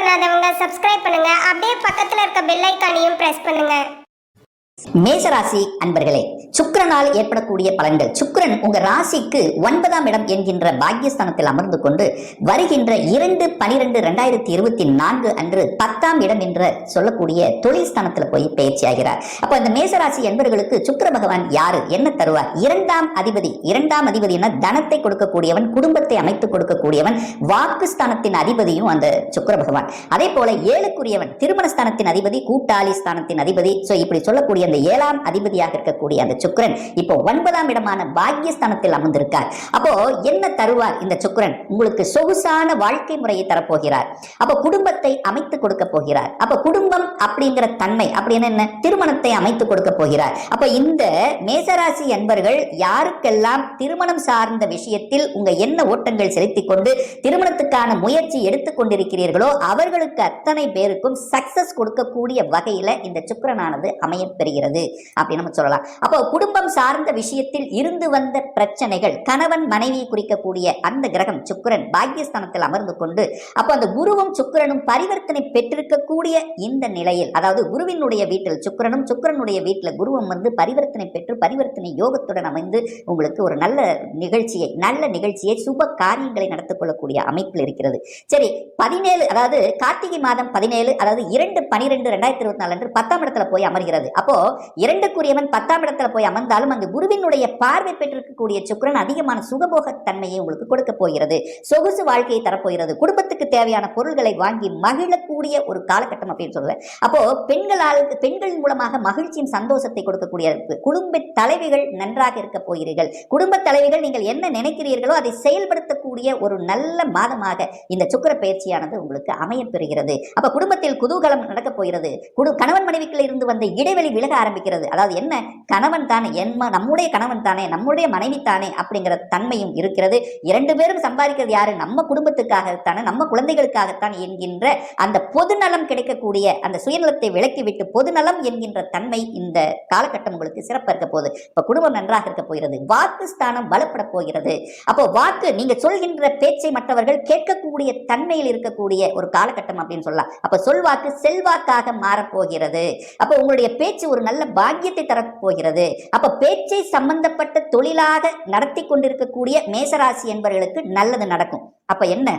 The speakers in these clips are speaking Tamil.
பண்ணாதவங்க சப்ஸ்கிரைப் பண்ணுங்க. அப்படியே பக்கத்துல இருக்க பெல் ஐகானையும் பிரஸ் பண்ணுங்க. மேசராசி அன்பர்களே, சுக்கிரனால் ஏற்படக்கூடிய பலன்கள். சுக்கிரன் உங்க ராசிக்கு 9ஆம் இடம் என்கின்ற பாக்கியஸ்தானத்தில் அமர்ந்து கொண்டு வருகின்ற 2/12/2024 அன்று 10ஆம் இடம் என்ற சொல்லக்கூடிய தொழில் ஸ்தானத்தில் போய் பயிற்சி ஆகிறார். அப்ப இந்த மேசராசி என்பவர்களுக்கு சுக்கிர பகவான் யாரு, என்ன தருவார்? இரண்டாம் அதிபதி என தனத்தை கொடுக்கக்கூடியவன், குடும்பத்தை அமைத்துக் கொடுக்கக்கூடியவன், வாக்குஸ்தானத்தின் அதிபதியும் அந்த சுக்கிர பகவான். அதே போல 7க்குரியவன், திருமணஸ்தானத்தின் அதிபதி, கூட்டாளி ஸ்தானத்தின் அதிபதி. இப்படி சொல்லக்கூடிய அந்த 7ஆம் அதிபதியாக இருக்கக்கூடிய அந்த சுக்கிரன் இப்போ 9ஆம் இடமான பாக்கியஸ்தானத்தில் அமர்ந்திருக்கார். அப்போ என்ன தருவார் இந்த சுக்கிரன்? உங்களுக்கு சொகுசான வாழ்க்கை முறையை தரப்போகிறார். அப்போ குடும்பத்தை அமைத்து கொடுக்க போகிறார். அப்ப குடும்பம் அப்படிங்கிற தன்மை அப்படின்னு என்ன? திருமணத்தை அமைத்து கொடுக்க போகிறார். அப்ப இந்த மேசராசி அன்பர்கள் யாருக்கெல்லாம் திருமணம் சார்ந்த விஷயத்தில் உங்க என்ன ஓட்டங்கள் செலுத்திக் கொண்டு திருமணத்துக்கான முயற்சி எடுத்துக் கொண்டிருக்கிறீர்களோ அவர்களுக்கு அத்தனை பேருக்கும் சக்சஸ் கொடுக்கக்கூடிய வகையில இந்த சுக்கிரனானது அமையப்பெறுகிறது அப்படின்னு நம்ம சொல்லலாம். அப்போ குடும்பம் சார்ந்த விஷயத்தில் இருந்து வந்த பிரச்சனைகள், கணவன் மனைவியை குறிக்கக்கூடிய அந்த கிரகம் சுக்கிரன் பாக்கியஸ்தானத்தில் அமர்ந்து கொண்டு அப்போ அந்த குருவும் சுக்கிரனும் பரிவர்த்தனை பெற்றிருக்கக்கூடிய இந்த நிலையில், அதாவது குருவினுடைய வீட்டில் சுக்கிரனும் சுக்கிரனுடைய வீட்டில் குருவும் பரிவர்த்தனை பெற்று பரிவர்த்தனை யோகத்துடன் அமைந்து உங்களுக்கு ஒரு நல்ல நிகழ்ச்சியை சுப காரியங்களை நடத்திக் கொள்ளக்கூடிய அமைப்பில் இருக்கிறது. சரி, 17 அதாவது கார்த்திகை மாதம் 17 அதாவது 2/12/2024 அன்று 10ஆம் இடத்துல போய் அமர்கிறது. அப்போ 2க்குரியவன் 10ஆம் இடத்துல போய் அமர்ந்தாலும் அந்த குருவினுடைய பார்வை பெற்றிருக்கக்கூடிய சுக்கிரன் அதிகமான சுகபோக தன்மையை உங்களுக்கு கொடுக்க போகிறது. சொகுசு வாழ்க்கையை தரப்போகிறது. குடும்பத்துக்கு தேவையான பொருள்களை வாங்கி மகிழக்கூடிய ஒரு காலகட்டம் அப்படின்னு சொல்லுவேன். அப்போ பெண்கள் மூலமாக மகிழ்ச்சியின் சந்தோஷத்தை கொடுக்கக்கூடிய குடும்ப தலைவிகள் நன்றாக இருக்க போகிறீர்கள். குடும்ப தலைவிகள் நீங்கள் என்ன நினைக்கிறீர்களோ அதை செயல்படுத்தக்கூடிய ஒரு நல்ல மாதமாக இந்த சுக்கிர பயிற்சியானது உங்களுக்கு அமையப்பெறுகிறது. அப்ப குடும்பத்தில் குதூகலம் நடக்க போகிறது. கணவன் மனைவிக்குள்ள இருந்து வந்த இடைவெளி விலக ஆரம்பிக்கிறது. அதாவது என்ன, கணவன் தானே, நம்முடைய கணவன் தானே, நம்முடைய மனைவி தானே அப்படிங்கிற தன்மையும் இருக்கிறது. 2 பேரும் சம்பாதிக்கிறது யாரு? நம்ம குடும்பத்துக்காகத்தானே, நம்ம குழந்தைகளுக்காகத்தான் என்கின்ற அந்த பொதுநலம் கிடைக்கக்கூடிய அந்த சுயநலத்தை விலக்கிவிட்டு பொதுநலம் என்கின்ற தன்மை இந்த காலகட்டம் உங்களுக்கு சிறப்பாக இருக்க போகுது. இப்ப குடும்பம் நன்றாக இருக்க போகிறது. வாக்குஸ்தானம் பலப்பட போகிறது. அப்போ வாக்கு, நீங்க சொல்கின்ற பேச்சை மற்றவர்கள் கேட்கக்கூடிய தன்மையில் இருக்கக்கூடிய ஒரு காலகட்டம் அப்படின்னு சொல்லலாம். அப்ப சொல்வாக்கு செல்வாக்காக மாறப்போகிறது. அப்ப உங்களுடைய பேச்சு ஒரு நல்ல பாக்கியத்தை தரப்போகிறது. அப்ப பேச்சை சம்பந்தப்பட்ட தொழிலாக நடத்தி கொண்டிருக்கக்கூடிய மேசராசி என்பவர்களுக்கு நல்லது நடக்கும். அப்ப என்ன,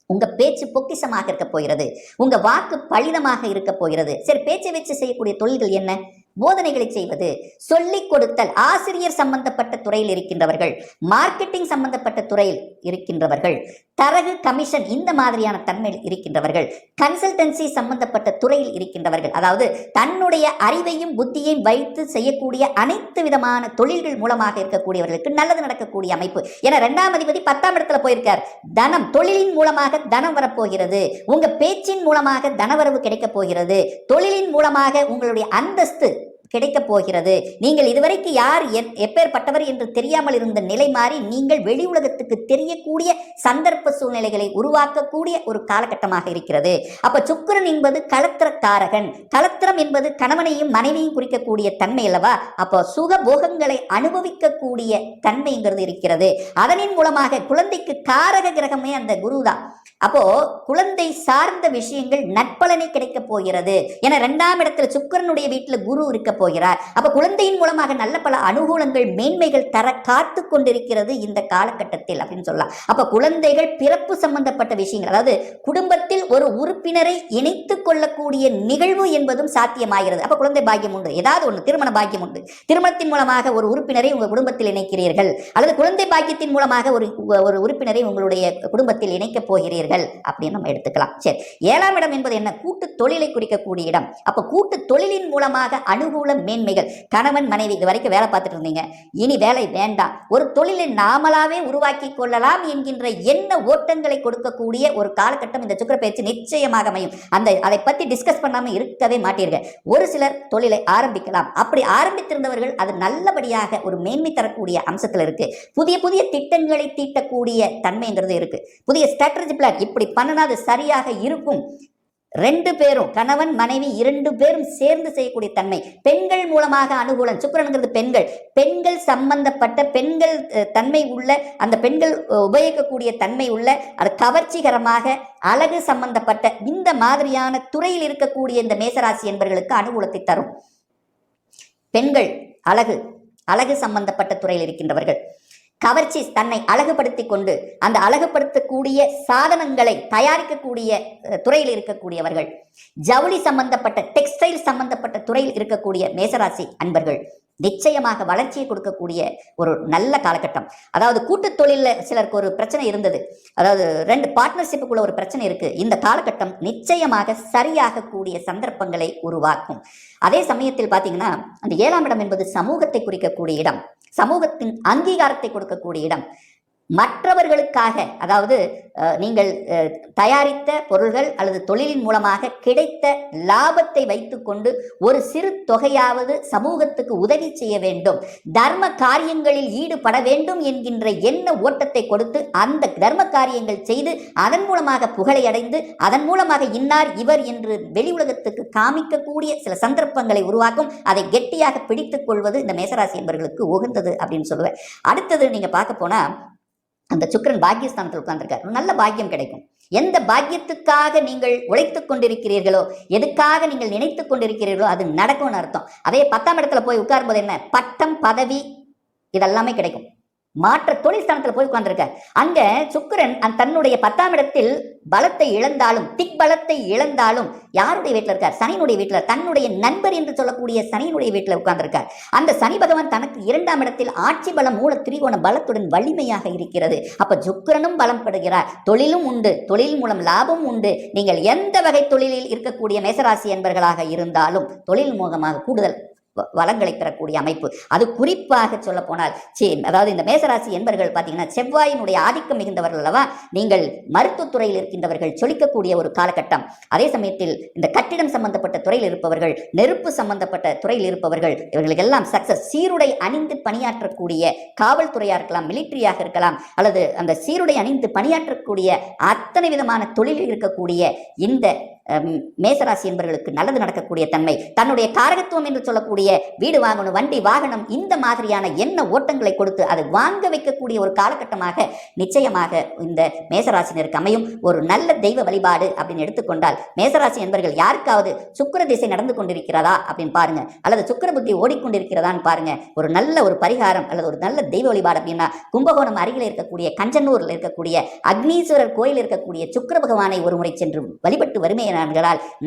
உங்க பேச்சு பொக்கிஷமாக இருக்க போகிறது. உங்க வாக்கு பலிதமாக இருக்க போகிறது. சரி, பேச்சை வச்சு செய்யக்கூடிய தொழில்கள் என்ன? போதனைகளை செய்வது, சொல்லிக் கொடுத்தல், ஆசிரியர் சம்பந்தப்பட்ட துறையில் இருக்கின்றவர்கள், மார்க்கெட்டிங் சம்பந்தப்பட்ட துறையில் இருக்கின்றவர்கள், தரகு கமிஷன் இந்த மாதிரியான தன்மையில் இருக்கின்றவர்கள், கன்சல்டன்சி சம்பந்தப்பட்ட துறையில் இருக்கின்றவர்கள், அதாவது தன்னுடைய அறிவையும் புத்தியையும் வைத்து செய்யக்கூடிய அனைத்து விதமான தொழில்கள் மூலமாக இருக்கக்கூடியவர்களுக்கு நல்லது நடக்கக்கூடிய அமைப்பு. ஏன்னா 2ஆம் அதிபதி 10ஆம் இடத்துல போயிருக்கார். தனம், தொழிலின் மூலமாக தனம் வரப்போகிறது. உங்க பேச்சின் மூலமாக தனவரவு கிடைக்க போகிறது. தொழிலின் மூலமாக உங்களுடைய அந்தஸ்து கிடைக்க போகிறது. நீங்கள் இதுவரைக்கு யார் எப்பேற்பட்டவர் என்று தெரியாமல் இருந்த நிலை மாறி நீங்கள் வெளி உலகத்துக்கு தெரியக்கூடிய சந்தர்ப்ப சூழ்நிலைகளை உருவாக்கக்கூடிய ஒரு காலகட்டமாக இருக்கிறது. அப்ப சுக்கிரன் என்பது களத்திரக்காரகன். களத்திரம் என்பது கணவனையும் மனைவியும் குறிக்கக்கூடிய தன்மை அல்லவா? அப்போ சுக போகங்களை அனுபவிக்கக்கூடிய தன்மைங்கிறது இருக்கிறது. அதனின் மூலமாக குழந்தைக்கு காரக கிரகமே அந்த குருதான். அப்போ குழந்தை சார்ந்த விஷயங்கள் நற்பலனை கிடைக்க போகிறது. என 2ஆம் இடத்துல சுக்கிரனுடைய வீட்டுல குரு இருக்க போகிறார். அப்ப குழந்தையின் மூலமாக நல்ல பல அனுகூலங்கள், மேன்மைகள் தர காத்து கொண்டிருக்கிறது இந்த காலகட்டத்தில் அப்படின்னு சொல்லலாம். அப்ப குழந்தைகள் பிறப்பு சம்பந்தப்பட்ட விஷயங்கள், அதாவது குடும்பத்தில் ஒரு உறுப்பினரை இணைத்துக் கொள்ளக்கூடிய நிகழ்வு என்பதும் சாத்தியமாகிறது. அப்ப குழந்தை பாக்கியம் உண்டு, ஏதாவது ஒன்று, திருமண பாக்கியம் உண்டு. திருமணத்தின் மூலமாக ஒரு உறுப்பினரை உங்க குடும்பத்தில் இணைக்கிறீர்கள், அல்லது குழந்தை பாக்கியத்தின் மூலமாக ஒரு உறுப்பினரை உங்களுடைய குடும்பத்தில் இணைக்க போகிறீர்கள் அப்படின்னு நம்ம எடுத்துக்கலாம். சரி, 7ஆம் இடம் என்பது என்ன? கூட்டு தொழிலை குறிக்கக்கூடிய இடம். அப்ப கூட்டு தொழிலின் மூலமாக அனுகூல மேன்மைகள். கணவன் மனைவி இது வரைக்கும் வேலை பார்த்துட்டு இருந்தீங்க, இனி வேலை வேண்டாம், ஒரு தொழிலை நாமளாவே உருவாக்கி கொள்ளலாம் என்கின்ற எண்ண ஓட்டங்களை கொடுக்கக்கூடிய ஒரு காலகட்டம் இந்த சுக்கிர பயிற்சி நிச்சயமாக அமையும். அதை பத்தி டிஸ்கஸ் பண்ணாம இருக்கவே மாட்டீர்கள். ஒரு சிலர் தொழிலை ஆரம்பிக்கலாம். அப்படி ஆரம்பித்திருந்தவர்கள் அது நல்லபடியாக ஒரு மேன்மை தரக்கூடிய அம்சத்தில் இருக்கு. புதிய புதிய திட்டங்களை தீட்டக்கூடிய தன்மைங்கிறது இருக்கு. புதிய ஸ்ட்ராட்டஜி பிளான் இப்படி பண்ணினா அது சரியாக இருக்கும். 2 பேரும் கணவன் மனைவி 2 பேரும் சேர்ந்து செய்யக்கூடிய தன்மை. பெண்கள் மூலமாக அனுகூலம். சுக்கிரன்கிறது பெண்கள் சம்பந்தப்பட்ட பெண்கள் தன்மை உள்ள, அந்த பெண்கள் உபயோகிக்கக்கூடிய தன்மை உள்ள, அது கவர்ச்சிகரமாக அழகு சம்பந்தப்பட்ட இந்த மாதிரியான துறையில் இருக்கக்கூடிய இந்த மேசராசி என்பவர்களுக்கு அனுகூலத்தை தரும். பெண்கள் அழகு சம்பந்தப்பட்ட துறையில் இருக்கின்றவர்கள், கவர்ச்சி, தன்னை அழகுபடுத்திக் கொண்டு அந்த அழகுபடுத்தக்கூடிய சாதனங்களை தயாரிக்கக்கூடிய துறையில் இருக்கக்கூடியவர்கள், ஜவுளி சம்பந்தப்பட்ட டெக்ஸ்டைல் சம்பந்தப்பட்ட துறையில் இருக்கக்கூடிய மேசராசி அன்பர்கள் நிச்சயமாக வளர்ச்சியை கொடுக்கக்கூடிய ஒரு நல்ல காலகட்டம். அதாவது கூட்டு தொழிலில் சிலருக்கு ஒரு பிரச்சனை இருந்தது, அதாவது 2 பார்ட்னர்ஷிப்புக்குள்ள ஒரு பிரச்சனை இருக்கு. இந்த காலகட்டம் நிச்சயமாக சரியாக கூடிய சந்தர்ப்பங்களை உருவாக்கும். அதே சமயத்தில் பார்த்தீங்கன்னா அந்த 7ஆம் இடம் என்பது சமூகத்தை குறிக்கக்கூடிய இடம், சமூகத்தின் அங்கீகாரத்தை கொடுக்கக்கூடிய இடம். மற்றவர்களுக்காக, அதாவது நீங்கள் தயாரித்த பொருள்கள் அல்லது தொழிலின் மூலமாக கிடைத்த லாபத்தை வைத்துக்கொண்டு ஒரு சிறு தொகையாவது சமூகத்துக்கு உதவி செய்ய வேண்டும், தர்ம காரியங்களில் ஈடுபட வேண்டும் என்கின்ற எண்ண ஓட்டத்தை கொடுத்து அந்த தர்ம காரியங்கள் செய்து அதன் மூலமாக புகழை அடைந்து அதன் மூலமாக இன்னார் இவர் என்று வெளி உலகத்துக்கு காமிக்கக்கூடிய சில சந்தர்ப்பங்களை உருவாக்கும். அதை கெட்டியாக பிடித்துக் கொள்வது இந்த மேசராசி என்பவர்களுக்கு உகந்தது அப்படின்னு சொல்லுவேன். அடுத்தது நீங்க பார்க்க போனா அந்த சுக்கிரன் பாக்கியஸ்தானத்தில் உட்கார்ந்திருக்கார். நல்ல பாக்கியம் கிடைக்கும். எந்த பாக்கியத்துக்காக நீங்கள் உழைத்துக் கொண்டிருக்கிறீர்களோ, எதுக்காக நீங்கள் நினைத்துக் கொண்டிருக்கிறீர்களோ அது நடக்கும்னு அர்த்தம். அதே 10ஆம் இடத்துல போய் உட்காரும்போது என்ன, பட்டம், பதவி இதெல்லாமே கிடைக்கும். மாற்ற தொழில் ஸ்தானத்தில் போய் உட்கார்ந்திருக்க. அங்க சுக்கிரன் தன்னுடைய 10ஆம் இடத்தில் பலத்தை இழந்தாலும், திக்பலத்தை இழந்தாலும் யாருடைய வீட்டில் இருக்கார்? சனியினுடைய வீட்டில், தன்னுடைய நண்பர் என்று சொல்லக்கூடிய சனியினுடைய வீட்டில் உட்கார்ந்திருக்கார். அந்த சனி பகவான் தனக்கு 2ஆம் இடத்தில் ஆட்சி பலம், மூல திரிகோண பலத்துடன் வலிமையாக இருக்கிறது. அப்ப சுக்கிரனும் பலம் பெறுகிறார். தொழிலும் உண்டு, தொழில் மூலம் லாபம் உண்டு. நீங்கள் எந்த வகை தொழிலில் இருக்கக்கூடிய மேசராசி என்பவர்களாக இருந்தாலும் தொழில் மூலமாக கூடுதல் வளங்களை பெறக்கூடிய அமைப்பு. அது குறிப்பாக சொல்ல போனால் அதாவது இந்த மேசராசி என்பவர்கள் பார்த்தீங்கன்னா செவ்வாயினுடைய ஆதிக்கம் மிகுந்தவர்கள் அல்லவா. நீங்கள் மருத்துவத்துறையில் இருக்கின்றவர்கள் சொலிக்கக்கூடிய ஒரு காலகட்டம். அதே சமயத்தில் இந்த கட்டிடம் சம்பந்தப்பட்ட துறையில் இருப்பவர்கள், நெருப்பு சம்பந்தப்பட்ட துறையில் இருப்பவர்கள், இவர்களுக்கெல்லாம் சக்சஸ். சீருடை அணிந்து பணியாற்றக்கூடிய காவல்துறையாக இருக்கலாம், மிலிட்டரியாக இருக்கலாம், அல்லது அந்த சீருடை அணிந்து பணியாற்றக்கூடிய அத்தனை விதமான தொழிலில் இருக்கக்கூடிய இந்த மேசராசி என்பவர்களுக்கு நல்லது நடக்கக்கூடிய தன்மை. தன்னுடைய காரகத்துவம் என்று சொல்லக்கூடிய வீடு வாங்கணும், வண்டி வாகனம், இந்த மாதிரியான எண்ண ஓட்டங்களை கொடுத்து அதை வாங்க வைக்கக்கூடிய ஒரு காலகட்டமாக நிச்சயமாக இந்த மேசராசினருக்கு அமையும். ஒரு நல்ல தெய்வ வழிபாடு அப்படின்னு எடுத்துக்கொண்டால், மேசராசி என்பவர்கள் யாருக்காவது சுக்கிர திசை நடந்து கொண்டிருக்கிறதா அப்படின்னு பாருங்க, அல்லது சுக்கிர புத்தி ஓடிக்கொண்டிருக்கிறதான்னு பாருங்க. ஒரு நல்ல ஒரு பரிகாரம் அல்லது ஒரு நல்ல தெய்வ வழிபாடு அப்படின்னா, கும்பகோணம் அருகில் இருக்கக்கூடிய கஞ்சனூரில் இருக்கக்கூடிய அக்னீஸ்வரர் கோயில் இருக்கக்கூடிய சுக்கிர பகவானை ஒரு முறை சென்று வழிபட்டு வறுமையினால்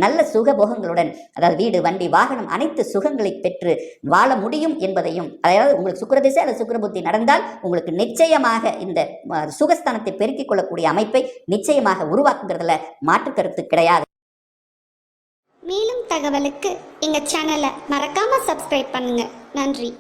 நல்ல சுகபோகங்களுடன், அதாவது வீடு, வண்டி, வாகனம், அனைத்து சுகங்களை பெற்று வாழ முடியும் என்பதையும், அதாவது உங்களுக்கு சுக்கிரதிசை அல்லது சுக்கிரபுத்தி நடந்தால் உங்களுக்கு நிச்சயமாக இந்த சுகஸ்தானத்தை பெருக்கிக் கொள்ளக்கூடிய அமைப்பை நிச்சயமாக உருவாக்குங்கிறதுல மாற்று கருத்து கிடையாது. மேலும் தகவலுக்கு எங்க சேனலை மறக்காம சப்ஸ்கிரைப் பண்ணுங்க. நன்றி.